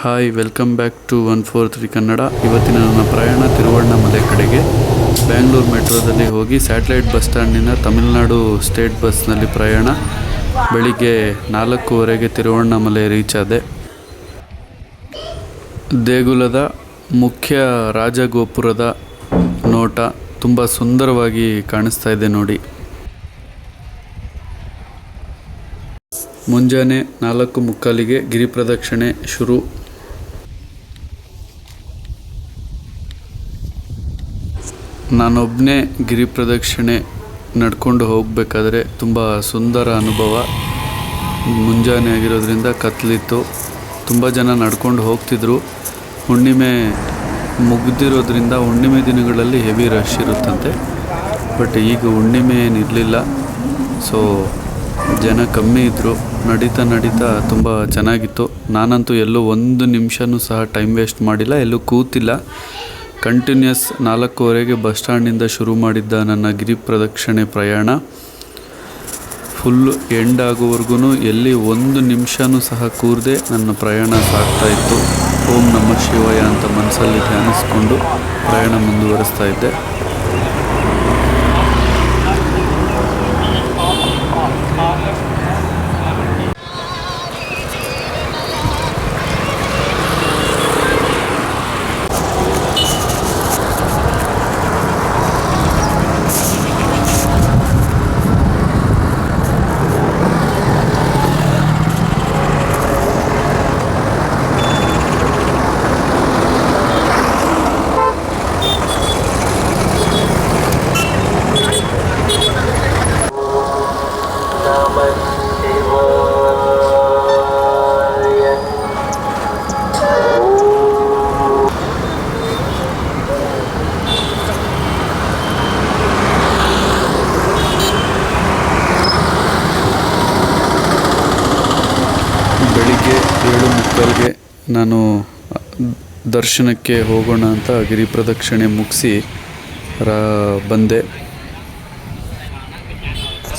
Hi, welcome back to 143 Kannada. ಇವತ್ತಿನ ನನ್ನ ಪ್ರಯಾಣ ತಿರುವಣ್ಣಾಮಲೈ ಕಡೆಗೆ. ಬ್ಯಾಂಗ್ಳೂರು ಮೆಟ್ರೋದಲ್ಲಿ ಹೋಗಿ ಸ್ಯಾಟಲೈಟ್ ಬಸ್ ಸ್ಟ್ಯಾಂಡಿನ ತಮಿಳುನಾಡು ಸ್ಟೇಟ್ ಬಸ್ನಲ್ಲಿ ಪ್ರಯಾಣ. ಬೆಳಿಗ್ಗೆ 4:15ಗೆ ತಿರುವಣ್ಣಾಮಲೈ ರೀಚ್ ಆದೆ. ದೇಗುಲದ ಮುಖ್ಯ ರಾಜಗೋಪುರದ ನೋಟ ತುಂಬ ಸುಂದರವಾಗಿ ಕಾಣಿಸ್ತಾ ಇದೆ ನೋಡಿ. ಮುಂಜಾನೆ 4:45ಗೆ ಗಿರಿ ಪ್ರದಕ್ಷಿಣೆ ಶುರು. ನಾನೊಬ್ಬನೇ ಗಿರಿ ಪ್ರದಕ್ಷಿಣೆ ನಡ್ಕೊಂಡು ಹೋಗಬೇಕಾದ್ರೆ ತುಂಬ ಸುಂದರ ಅನುಭವ. ಮುಂಜಾನೆ ಆಗಿರೋದ್ರಿಂದ ಕತ್ಲಿತ್ತು, ತುಂಬ ಜನ ನಡ್ಕೊಂಡು ಹೋಗ್ತಿದ್ರು. ಹುಣ್ಣಿಮೆ ಮುಗ್ದಿರೋದ್ರಿಂದ ಹುಣ್ಣಿಮೆ ದಿನಗಳಲ್ಲಿ ಹೆವಿ ರಶ್ ಇರುತ್ತಂತೆ. ಬಟ್ ಈಗ ಹುಣ್ಣಿಮೆ ಏನಿರಲಿಲ್ಲ, ಸೊ ಜನ ಕಮ್ಮಿ ಇದ್ದರು. ನಡೀತಾ ತುಂಬ ಚೆನ್ನಾಗಿತ್ತು. ನಾನಂತೂ ಎಲ್ಲೂ ಒಂದು ನಿಮಿಷನೂ ಸಹ ಟೈಮ್ ವೇಸ್ಟ್ ಮಾಡಿಲ್ಲ, ಎಲ್ಲೂ ಕೂತಿಲ್ಲ. ಕಂಟಿನ್ಯೂಸ್ 4:15ಗೆ ಬಸ್ ಸ್ಟ್ಯಾಂಡಿಂದ ಶುರು ಮಾಡಿದ್ದ ನನ್ನ ಗಿರಿ ಪ್ರದಕ್ಷಿಣೆ ಪ್ರಯಾಣ ಫುಲ್ಲು ಎಂಡ್ ಆಗೋವರೆಗೂ ಎಲ್ಲಿ ಒಂದು ನಿಮಿಷನೂ ಸಹ ಕೂರದೆ ನನ್ನ ಪ್ರಯಾಣ ಸಾಗ್ತಾಯಿತ್ತು. ಓಂ ನಮಃ ಶಿವಾಯ ಅಂತ ಮನಸ್ಸಲ್ಲಿ ಧ್ಯಾನಿಸ್ಕೊಂಡು ಪ್ರಯಾಣ ಮುಂದುವರಿಸ್ತಾ ಇದ್ದೆ. ಬೆಳಿಗ್ಗೆ 7:45ಗೆ ನಾನು ದರ್ಶನಕ್ಕೆ ಹೋಗೋಣ ಅಂತ ಗಿರಿ ಪ್ರದಕ್ಷಿಣೆ ಮುಗಿಸಿ ಬಂದೆ.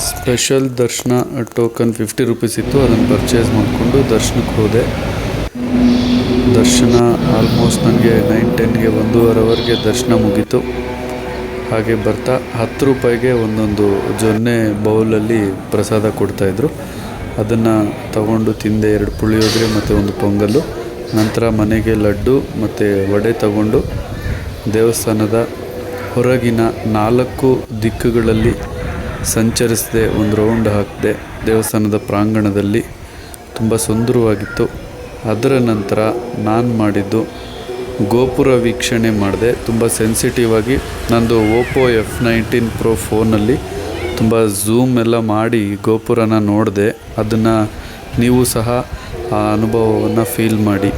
ಸ್ಪೆಷಲ್ ದರ್ಶನ ಟೋಕನ್ 50 ರೂಪೀಸ್ ಇತ್ತು, ಅದನ್ನು ಪರ್ಚೇಸ್ ಮಾಡಿಕೊಂಡು ದರ್ಶನಕ್ಕೆ ಹೋದೆ. ದರ್ಶನ ಆಲ್ಮೋಸ್ಟ್ ನನಗೆ 9-10ಗೆ 1.5 ಅವರ್ಗೆ ದರ್ಶನ ಮುಗೀತು. ಹಾಗೆ ಬರ್ತಾ 10 ರೂಪಾಯಿಗೆ ಒಂದೊಂದು ಜೊನ್ನೆ ಬೌಲಲ್ಲಿ ಪ್ರಸಾದ ಕೊಡ್ತಾಯಿದ್ರು. ಅದನ್ನು ತಗೊಂಡು ತಿಂದೆ. 2 ಪುಳಿಯೋಗರೆ ಮತ್ತು 1 ಪೊಂಗಲ್ಲು. ನಂತರ ಮನೆಗೆ ಲಡ್ಡು ಮತ್ತು ವಡೆ ತಗೊಂಡು ದೇವಸ್ಥಾನದ ಹೊರಗಿನ 4 ದಿಕ್ಕುಗಳಲ್ಲಿ ಸಂಚರಿಸಿದೆ. ಒಂದು ರೌಂಡ್ ಹಾಕಿದೆ ದೇವಸ್ಥಾನದ ಪ್ರಾಂಗಣದಲ್ಲಿ. ತುಂಬ ಸುಂದರವಾಗಿತ್ತು. ಅದರ ನಂತರ ನಾನು ಮಾಡಿದ್ದು ಗೋಪುರ ವೀಕ್ಷಣೆ ಮಾಡಿದೆ. ತುಂಬ ಸೆನ್ಸಿಟಿವ್ ಆಗಿ ನಂದು ಓಪೋ F19 Pro ಫೋನಲ್ಲಿ ತುಂಬ ಝೂಮ್ ಎಲ್ಲ ಮಾಡಿ ಗೋಪುರನ ನೋಡಿದೆ. ಅದನ್ನು ನೀವು ಸಹ ಆ ಅನುಭವವನ್ನು ಫೀಲ್ ಮಾಡಿ.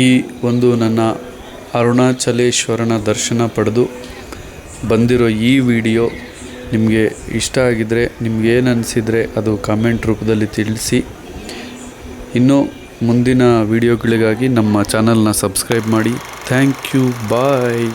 ಈ ಒಂದು ನನ್ನ ಅರುಣಾಚಲೇಶ್ವರನ ದರ್ಶನ ಪಡೆದು ಬಂದಿರೋ ಈ ವಿಡಿಯೋ ನಿಮಗೆ ಇಷ್ಟ ಆಗಿದ್ದರೆ ನಿಮಗೇನು ಅನಿಸಿದರೆ ಅದು ಕಾಮೆಂಟ್ ರೂಪದಲ್ಲಿ ತಿಳಿಸಿ. ಇನ್ನೂ ಮುಂದಿನ ವಿಡಿಯೋಗಳಿಗಾಗಿ ನಮ್ಮ ಚಾನಲ್ನ ಸಬ್ಸ್ಕ್ರೈಬ್ ಮಾಡಿ. Thank you. ಬಾಯ್.